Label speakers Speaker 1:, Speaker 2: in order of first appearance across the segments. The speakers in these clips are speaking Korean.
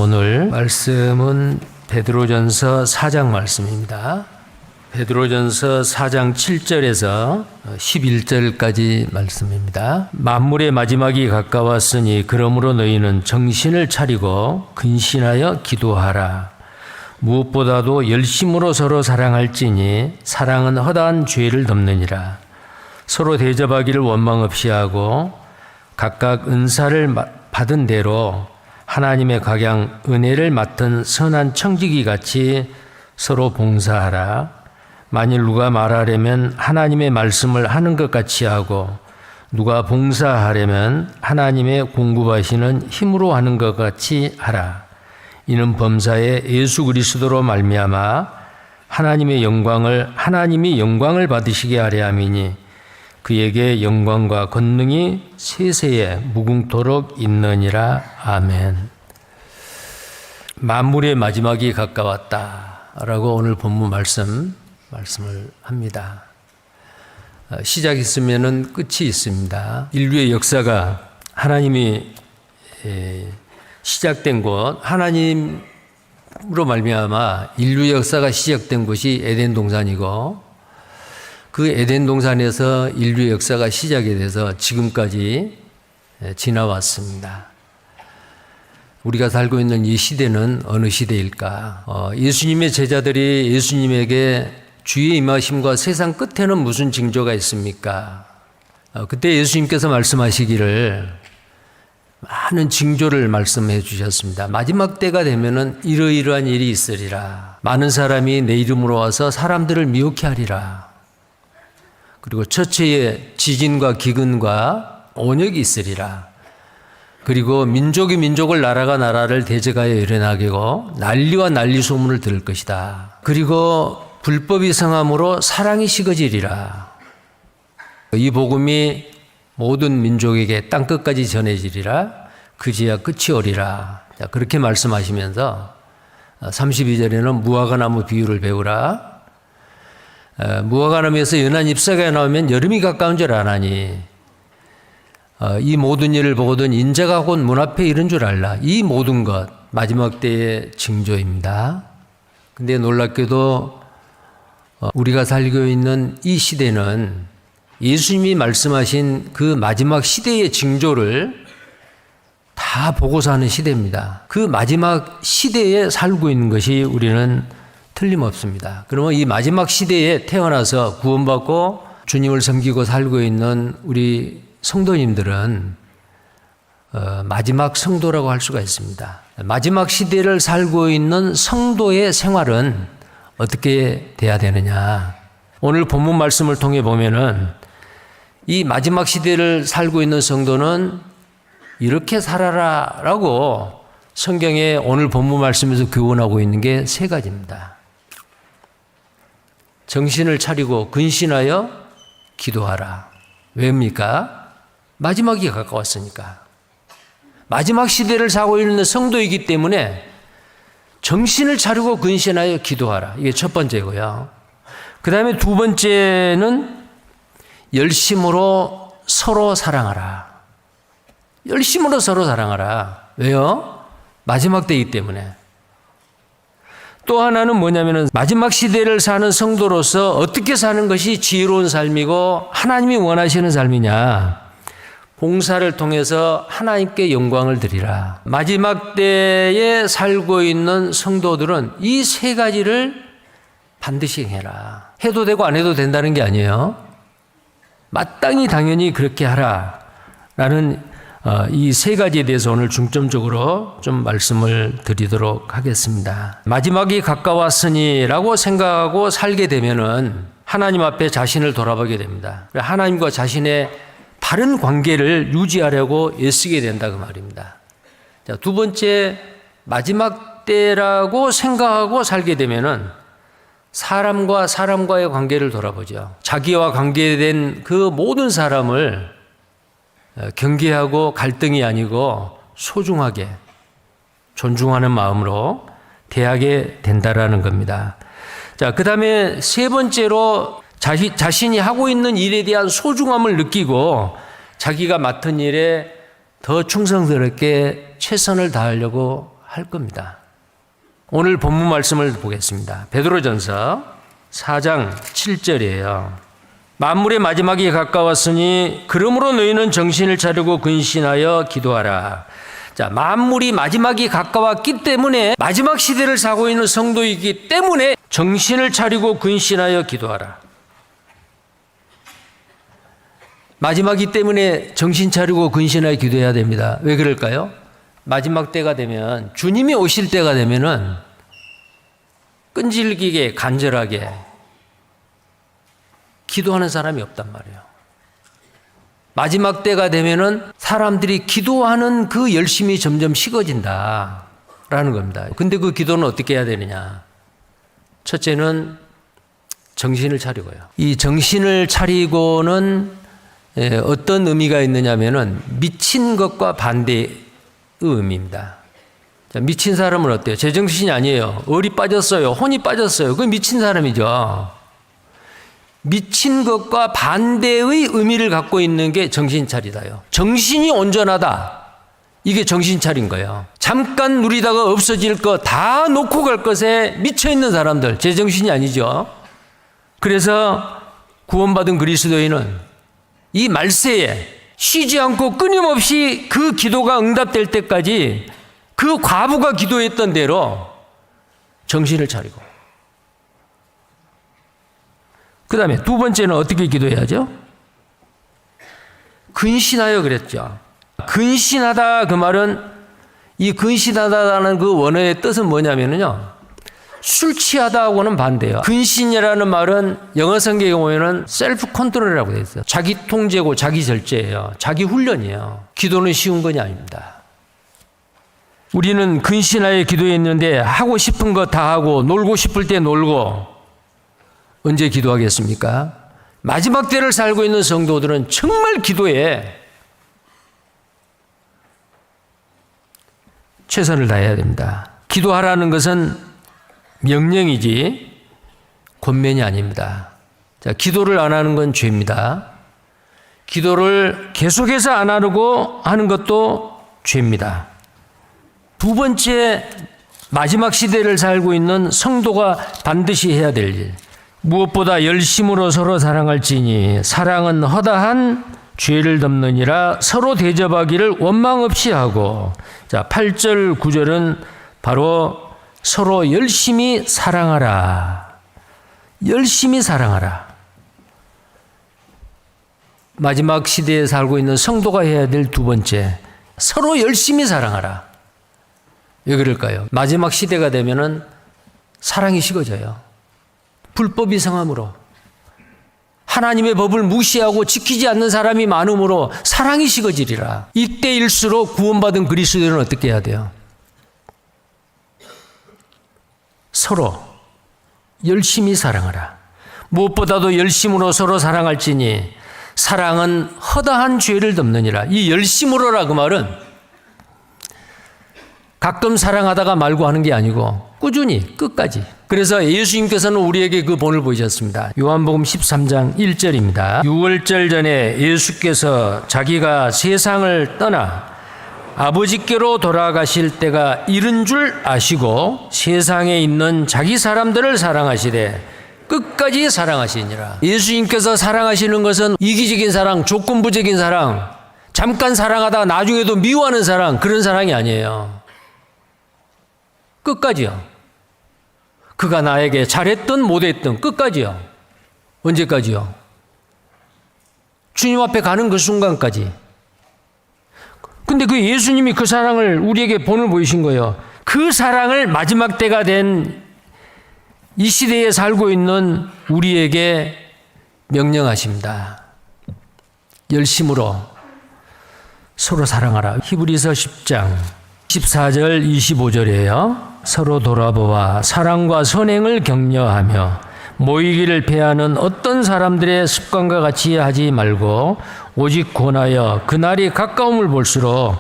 Speaker 1: 오늘 말씀은 베드로전서 4장 말씀입니다. 베드로전서 4장 7절에서 11절까지 말씀입니다. 만물의 마지막이 가까웠으니 그러므로 너희는 정신을 차리고 근신하여 기도하라. 무엇보다도 열심으로 서로 사랑할지니 사랑은 허다한 죄를 덮느니라. 서로 대접하기를 원망 없이 하고 각각 은사를 받은 대로 하나님의 각양 은혜를 맡은 선한 청지기 같이 서로 봉사하라. 만일 누가 말하려면 하나님의 말씀을 하는 것 같이 하고 누가 봉사하려면 하나님의 공급하시는 힘으로 하는 것 같이 하라. 이는 범사에 예수 그리스도로 말미암아 하나님이 영광을 받으시게 하려 함이니 그에게 영광과 권능이 세세에 무궁토록 있느니라. 아멘. 만물의 마지막이 가까웠다라고 오늘 본문 말씀을 합니다. 시작이 있으면은 끝이 있습니다. 인류의 역사가 하나님이 시작된 곳, 하나님으로 말미암아 인류의 역사가 시작된 곳이 에덴 동산이고 그 에덴 동산에서 인류의 역사가 시작이 돼서 지금까지 지나왔습니다. 우리가 살고 있는 이 시대는 어느 시대일까? 예수님의 제자들이 예수님에게 주의 임하심과 세상 끝에는 무슨 징조가 있습니까? 그때 예수님께서 말씀하시기를 많은 징조를 말씀해 주셨습니다. 마지막 때가 되면은 이러이러한 일이 있으리라. 많은 사람이 내 이름으로 와서 사람들을 미혹해 하리라. 그리고 처처에 지진과 기근과 온역이 있으리라. 그리고 민족이 민족을 나라가 나라를 대적하여 일어나게고 난리와 난리 소문을 들을 것이다. 그리고 불법이 성함으로 사랑이 식어지리라. 이 복음이 모든 민족에게 땅끝까지 전해지리라. 그제야 끝이 오리라. 그렇게 말씀하시면서 32절에는 무화과나무 비유를 배우라. 무화과나무에서 연한 잎사귀가 나오면 여름이 가까운 줄 아나니 이 모든 일을 보거든 인자가 곧 문 앞에 이른 줄 알라. 이 모든 것 마지막 때의 징조입니다. 근데 놀랍게도 우리가 살고 있는 이 시대는 예수님이 말씀하신 그 마지막 시대의 징조를 다 보고 사는 시대입니다. 그 마지막 시대에 살고 있는 것이 우리는 틀림없습니다. 그러면 이 마지막 시대에 태어나서 구원받고 주님을 섬기고 살고 있는 우리 성도님들은 마지막 성도라고 할 수가 있습니다. 마지막 시대를 살고 있는 성도의 생활은 어떻게 돼야 되느냐? 오늘 본문 말씀을 통해 보면은 이 마지막 시대를 살고 있는 성도는 이렇게 살아라라고 성경에 오늘 본문 말씀에서 교훈하고 있는 게 세 가지입니다. 정신을 차리고 근신하여 기도하라. 왜입니까? 마지막이 가까웠으니까. 마지막 시대를 살고 있는 성도이기 때문에 정신을 차리고 근신하여 기도하라. 이게 첫 번째고요. 그 다음에 두 번째는 열심으로 서로 사랑하라. 열심으로 서로 사랑하라. 왜요? 마지막 때이기 때문에. 또 하나는 뭐냐면은 마지막 시대를 사는 성도로서 어떻게 사는 것이 지혜로운 삶이고 하나님이 원하시는 삶이냐. 봉사를 통해서 하나님께 영광을 드리라. 마지막 때에 살고 있는 성도들은 이 세 가지를 반드시 해라. 해도 되고 안 해도 된다는 게 아니에요. 마땅히 당연히 그렇게 하라라는 이 세 가지에 대해서 오늘 중점적으로 좀 말씀을 드리도록 하겠습니다. 마지막이 가까웠으니라고 생각하고 살게 되면은 하나님 앞에 자신을 돌아보게 됩니다. 하나님과 자신의 바른 관계를 유지하려고 애쓰게 된다 그 말입니다. 자, 두 번째, 마지막 때라고 생각하고 살게 되면은 사람과 사람과의 관계를 돌아보죠. 자기와 관계된 그 모든 사람을 경계하고 갈등이 아니고 소중하게 존중하는 마음으로 대하게 된다라는 겁니다. 자, 그 다음에 세 번째로 자신이 하고 있는 일에 대한 소중함을 느끼고 자기가 맡은 일에 더 충성스럽게 최선을 다하려고 할 겁니다. 오늘 본문 말씀을 보겠습니다. 베드로전서 4장 7절이에요. 만물의 마지막이 가까웠으니 그러므로 너희는 정신을 차리고 근신하여 기도하라. 자, 만물이 마지막이 가까웠기 때문에 마지막 시대를 살고 있는 성도이기 때문에 정신을 차리고 근신하여 기도하라. 마지막이기 때문에 정신 차리고 근신하여 기도해야 됩니다. 왜 그럴까요? 마지막 때가 되면, 주님이 오실 때가 되면은 끈질기게 간절하게 기도하는 사람이 없단 말이에요. 마지막 때가 되면은 사람들이 기도하는 그 열심이 점점 식어진다라는 겁니다. 근데 그 기도는 어떻게 해야 되느냐? 첫째는 정신을 차리고요. 이 정신을 차리고는 어떤 의미가 있느냐면은 미친 것과 반대의 의미입니다. 자, 미친 사람은 어때요? 제정신이 아니에요. 얼이 빠졌어요. 혼이 빠졌어요. 그건 미친 사람이죠. 미친 것과 반대의 의미를 갖고 있는 게 정신 차리다요. 정신이 온전하다. 이게 정신 차린 거예요. 잠깐 누리다가 없어질 거 다 놓고 갈 것에 미쳐 있는 사람들, 제정신이 아니죠. 그래서 구원받은 그리스도인은 이 말세에 쉬지 않고 끊임없이 그 기도가 응답될 때까지 그 과부가 기도했던 대로 정신을 차리고, 그 다음에 두 번째는 어떻게 기도해야죠? 근신하여 그랬죠. 근신하다, 그 말은, 이 근신하다라는 그 원어의 뜻은 뭐냐면요, 술 취하다하고는 반대예요. 근신이라는 말은 영어 성경에 보면은 셀프 컨트롤이라고 되어 있어요. 자기 통제고 자기 절제예요. 자기 훈련이에요. 기도는 쉬운 것이 아닙니다. 우리는 근신하여 기도했는데 하고 싶은 거 다 하고 놀고 싶을 때 놀고 언제 기도하겠습니까? 마지막 때를 살고 있는 성도들은 정말 기도에 최선을 다해야 됩니다. 기도하라는 것은 명령이지 권면이 아닙니다. 자, 기도를 안 하는 건 죄입니다. 기도를 계속해서 안 하려고 하는 것도 죄입니다. 두 번째, 마지막 시대를 살고 있는 성도가 반드시 해야 될 일. 무엇보다 열심으로 서로 사랑할지니 사랑은 허다한 죄를 덮느니라. 서로 대접하기를 원망 없이 하고. 자, 8절 9절은 바로 서로 열심히 사랑하라. 열심히 사랑하라. 마지막 시대에 살고 있는 성도가 해야 될 두 번째, 서로 열심히 사랑하라. 왜 그럴까요? 마지막 시대가 되면은 사랑이 식어져요. 불법이 성함으로 하나님의 법을 무시하고 지키지 않는 사람이 많으므로 사랑이 식어지리라. 이때일수록 구원받은 그리스도인은 어떻게 해야 돼요? 서로 열심히 사랑하라. 무엇보다도 열심으로 서로 사랑할지니 사랑은 허다한 죄를 덮느니라. 이 열심으로라 그 말은 가끔 사랑하다가 말고 하는 게 아니고 꾸준히 끝까지. 그래서 예수님께서는 우리에게 그 본을 보이셨습니다. 요한복음 13장 1절입니다. 6월절 전에 예수께서 자기가 세상을 떠나 아버지께로 돌아가실 때가 이른 줄 아시고 세상에 있는 자기 사람들을 사랑하시되 끝까지 사랑하시니라. 예수님께서 사랑하시는 것은 이기적인 사랑, 조건부적인 사랑, 잠깐 사랑하다가 나중에도 미워하는 사랑, 그런 사랑이 아니에요. 끝까지요. 그가 나에게 잘했든 못했든 끝까지요. 언제까지요? 주님 앞에 가는 그 순간까지. 근데 그 예수님이 그 사랑을 우리에게 본을 보이신 거예요. 그 사랑을 마지막 때가 된 이 시대에 살고 있는 우리에게 명령하십니다. 열심으로 서로 사랑하라. 히브리서 10장 14절 25절이에요. 서로 돌아보아 사랑과 선행을 격려하며 모이기를 패하는 어떤 사람들의 습관과 같이 하지 말고 오직 권하여 그날이 가까움을 볼수록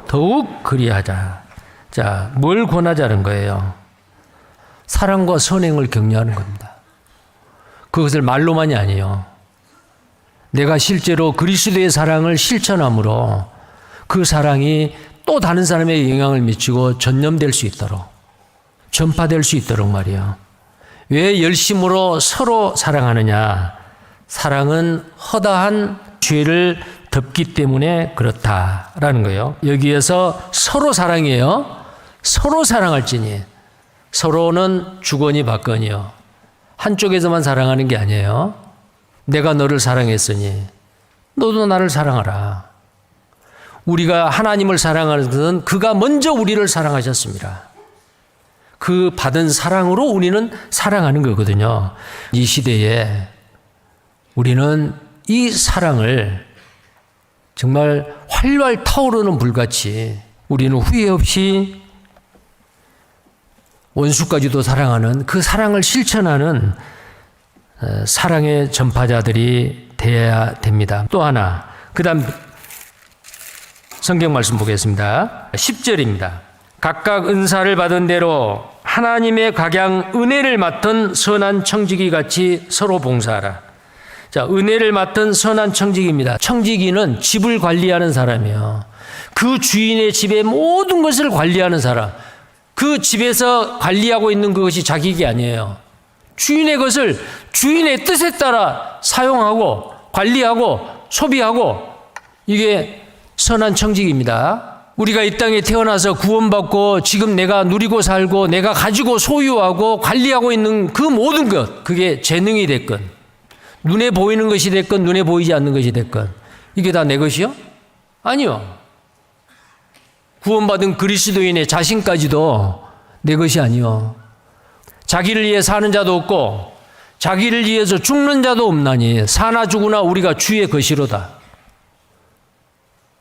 Speaker 1: 더욱 그리하자. 자, 뭘 권하자는 거예요? 사랑과 선행을 격려하는 겁니다. 그것을 말로만이 아니에요. 내가 실제로 그리스도의 사랑을 실천함으로 그 사랑이 또 다른 사람에게 영향을 미치고 전염될 수 있도록, 전파될 수 있도록 말이에요. 왜 열심으로 서로 사랑하느냐? 사랑은 허다한 죄를 덮기 때문에 그렇다라는 거예요. 여기에서 서로 사랑이에요. 서로 사랑할지니. 서로는 주거니 받거니요. 한쪽에서만 사랑하는 게 아니에요. 내가 너를 사랑했으니 너도 나를 사랑하라. 우리가 하나님을 사랑하는 것은 그가 먼저 우리를 사랑하셨습니다. 그 받은 사랑으로 우리는 사랑하는 거거든요. 이 시대에 우리는 이 사랑을 정말 활활 타오르는 불같이 우리는 후회 없이 원수까지도 사랑하는 그 사랑을 실천하는 사랑의 전파자들이 되어야 됩니다. 또 하나, 그 다음 성경 말씀 보겠습니다. 10절입니다. 각각 은사를 받은 대로 하나님의 각양 은혜를 맡은 선한 청지기 같이 서로 봉사하라. 자, 은혜를 맡은 선한 청지기입니다. 청지기는 집을 관리하는 사람이에요. 그 주인의 집의 모든 것을 관리하는 사람. 그 집에서 관리하고 있는 그것이 자기게 아니에요. 주인의 것을 주인의 뜻에 따라 사용하고 관리하고 소비하고, 이게 선한 청지기입니다. 우리가 이 땅에 태어나서 구원받고 지금 내가 누리고 살고 내가 가지고 소유하고 관리하고 있는 그 모든 것, 그게 재능이 됐건 눈에 보이는 것이 됐건 눈에 보이지 않는 것이 됐건, 이게 다 내 것이요? 아니요. 구원받은 그리스도인의 자신까지도 내 것이 아니요. 자기를 위해 사는 자도 없고 자기를 위해서 죽는 자도 없나니 사나 죽으나 우리가 주의 것이로다.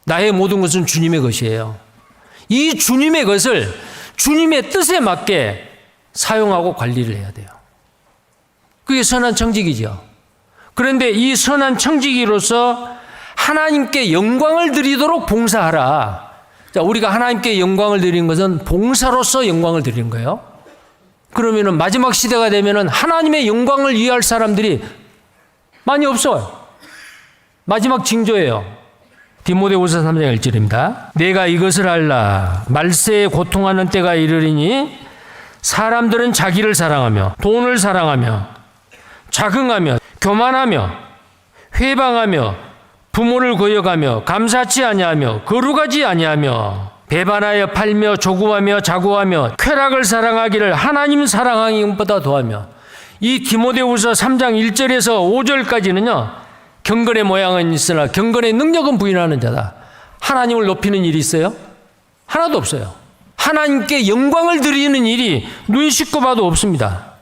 Speaker 1: 나의 모든 것은 주님의 것이에요. 이 주님의 것을 주님의 뜻에 맞게 사용하고 관리를 해야 돼요. 그게 선한 청지기죠. 그런데 이 선한 청지기로서 하나님께 영광을 드리도록 봉사하라. 자, 우리가 하나님께 영광을 드리는 것은 봉사로서 영광을 드리는 거예요. 그러면은 마지막 시대가 되면은 하나님의 영광을 위할 사람들이 많이 없어요. 마지막 징조예요. 디모데후서 3장 1절입니다. 내가 이것을 알라. 말세에 고통하는 때가 이르리니 사람들은 자기를 사랑하며 돈을 사랑하며 자긍하며 교만하며 회방하며 부모를 거역하며 감사치 아니하며 거룩하지 아니하며 배반하여 팔며 조구하며 자고하며 쾌락을 사랑하기를 하나님 사랑하기보다 더하며. 이 디모데후서 3장 1절에서 5절까지는요. 경건의 모양은 있으나 경건의 능력은 부인하는 자다. 하나님을 높이는 일이 있어요? 하나도 없어요. 하나님께 영광을 드리는 일이 눈 씻고 봐도 없습니다.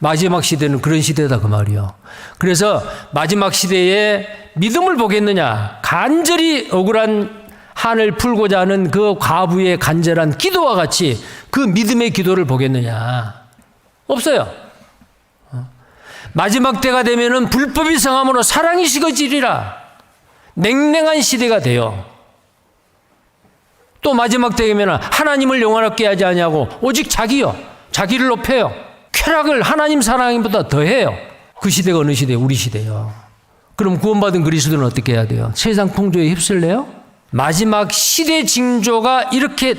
Speaker 1: 마지막 시대는 그런 시대다 그 말이요. 그래서 마지막 시대에 믿음을 보겠느냐, 간절히 억울한 한을 풀고자 하는 그 과부의 간절한 기도와 같이 그 믿음의 기도를 보겠느냐? 없어요. 마지막 때가 되면은 불법이 성함으로 사랑이 식어지리라. 냉랭한 시대가 돼요. 또 마지막 때가 되면 하나님을 영원하게 하지 아니하고 오직 자기요, 자기를 높여요. 쾌락을 하나님 사랑보다 더해요. 그 시대가 어느 시대예요? 우리 시대예요. 그럼 구원받은 그리스도는 어떻게 해야 돼요? 세상 풍조에 휩쓸려요? 마지막 시대 징조가 이렇게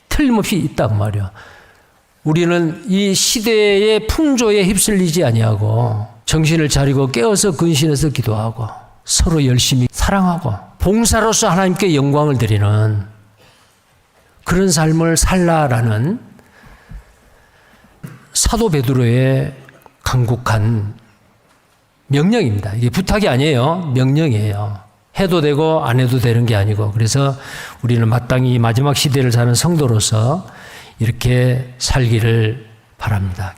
Speaker 1: 틀림없이 있다고 말이에요. 우리는 이 시대의 풍조에 휩쓸리지 아니하고 정신을 차리고 깨어서 근신해서 기도하고 서로 열심히 사랑하고 봉사로서 하나님께 영광을 드리는 그런 삶을 살라라는 사도 베드로의 간곡한 명령입니다. 이게 부탁이 아니에요. 명령이에요. 해도 되고 안 해도 되는 게 아니고, 그래서 우리는 마땅히 마지막 시대를 사는 성도로서 이렇게 살기를 바랍니다.